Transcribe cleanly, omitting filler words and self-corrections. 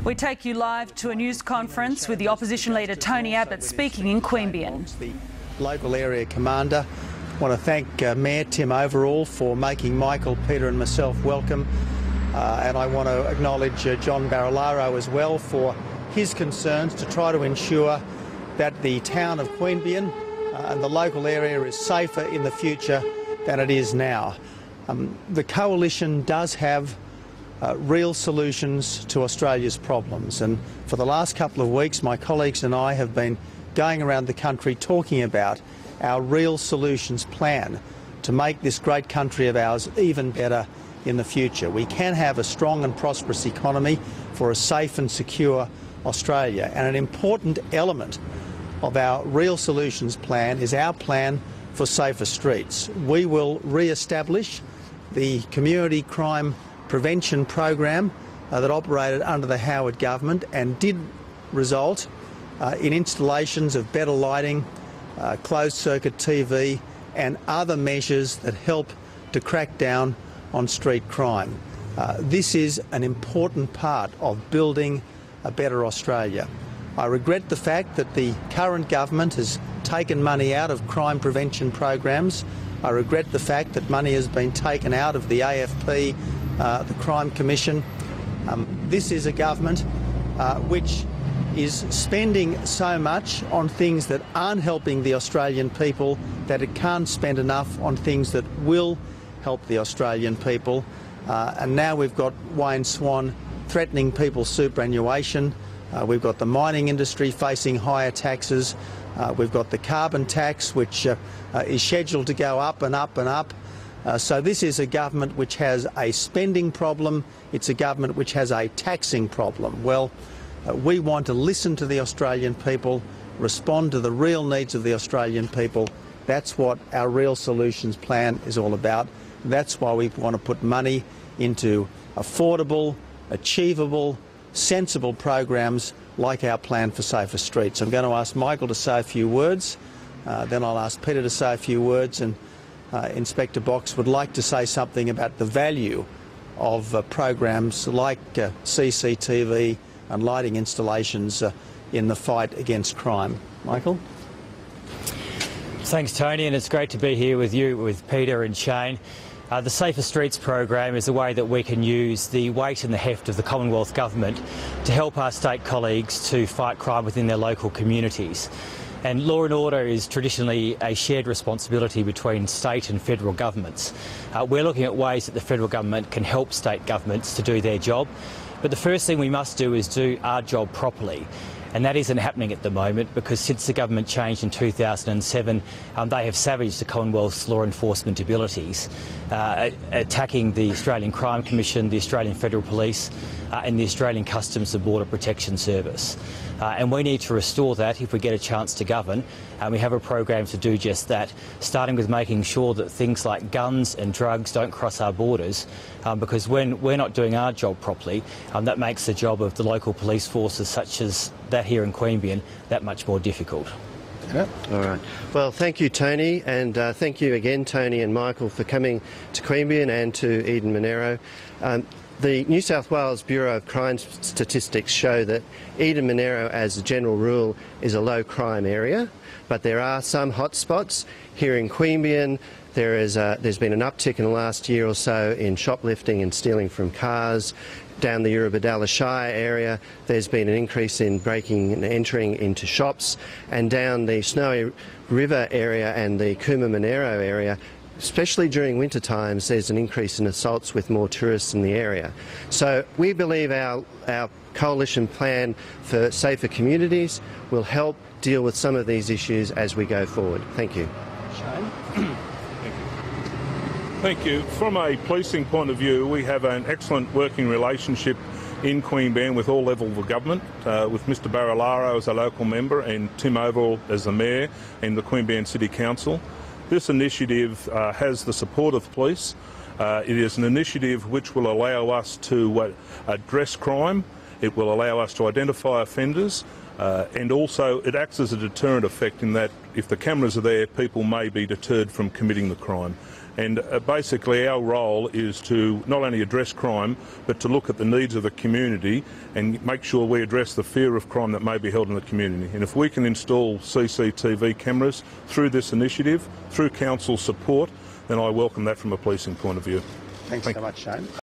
We take you live to a news conference with the opposition leader Tony Abbott speaking in Queanbeyan. The local area commander. I want to thank Mayor Tim Overall for making Michael, Peter and myself welcome. And I want to acknowledge John Barilaro as well for his concerns to try to ensure that the town of Queanbeyan and the local area is safer in the future than it is now. The coalition does have real solutions to Australia's problems, and for the last couple of weeks my colleagues and I have been going around the country talking about our real solutions plan to make this great country of ours even better in the future. We can have a strong and prosperous economy for a safe and secure Australia, and an important element of our real solutions plan is our plan for safer streets. We will re-establish the community crime prevention program that operated under the Howard government and did result in installations of better lighting, closed circuit TV and other measures that help to crack down on street crime. This is an important part of building a better Australia. I regret the fact that the current government has taken money out of crime prevention programs. I regret the fact that money has been taken out of the AFP, the Crime Commission. This is a government which is spending so much on things that aren't helping the Australian people that it can't spend enough on things that will help the Australian people. And now we've got Wayne Swan threatening people's superannuation. We've got the mining industry facing higher taxes. We've got the carbon tax, which is scheduled to go up and up and up. So this is a government which has a spending problem. It's a government which has a taxing problem. Well, we want to listen to the Australian people, respond to the real needs of the Australian people. That's what our Real Solutions plan is all about. That's why we want to put money into affordable, achievable, sensible programs like our plan for safer streets. I'm going to ask Michael to say a few words, then I'll ask Peter to say a few words, and Inspector Box would like to say something about the value of programs like CCTV and lighting installations in the fight against crime. Michael? Thanks, Tony, and it's great to be here with you, with Peter and Shane. The Safer Streets program is a way that we can use the weight and the heft of the Commonwealth Government to help our state colleagues to fight crime within their local communities. And law and order is traditionally a shared responsibility between state and federal governments. We're looking at ways that the federal government can help state governments to do their job. But the first thing we must do is do our job properly. And that isn't happening at the moment, because since the government changed in 2007, they have savaged the Commonwealth's law enforcement abilities, attacking the Australian Crime Commission, the Australian Federal Police and the Australian Customs and Border Protection Service. And we need to restore that if we get a chance to govern, and we have a program to do just that, starting with making sure that things like guns and drugs don't cross our borders, because when we're not doing our job properly, that makes the job of the local police forces such as that here in Queanbeyan that much more difficult. Yeah. All right. Well, thank you, Tony, and thank you again, Tony and Michael, for coming to Queanbeyan and to Eden Monaro. The New South Wales Bureau of Crime Statistics show that Eden Monaro, as a general rule, is a low crime area, but there are some hotspots. Here in Queanbeyan, there's been an uptick in the last year or so in shoplifting and stealing from cars. Down the Eurobodalla Shire area, there's been an increase in breaking and entering into shops, and down the Snowy River area and the Cooma Monaro area, especially during winter times, there's an increase in assaults with more tourists in the area. So we believe our coalition plan for safer communities will help deal with some of these issues as we go forward. Thank you. Shane? Thank you. From a policing point of view, we have an excellent working relationship in Queanbeyan with all levels of government, with Mr Barilaro as a local member and Tim Overall as the Mayor and the Queanbeyan City Council. This initiative has the support of the police. It is an initiative which will allow us to address crime. It will allow us to identify offenders, and also it acts as a deterrent effect in that if the cameras are there, people may be deterred from committing the crime. And basically our role is to not only address crime, but to look at the needs of the community and make sure we address the fear of crime that may be held in the community. And if we can install CCTV cameras through this initiative, through council support, then I welcome that from a policing point of view. Thanks so much, Shane.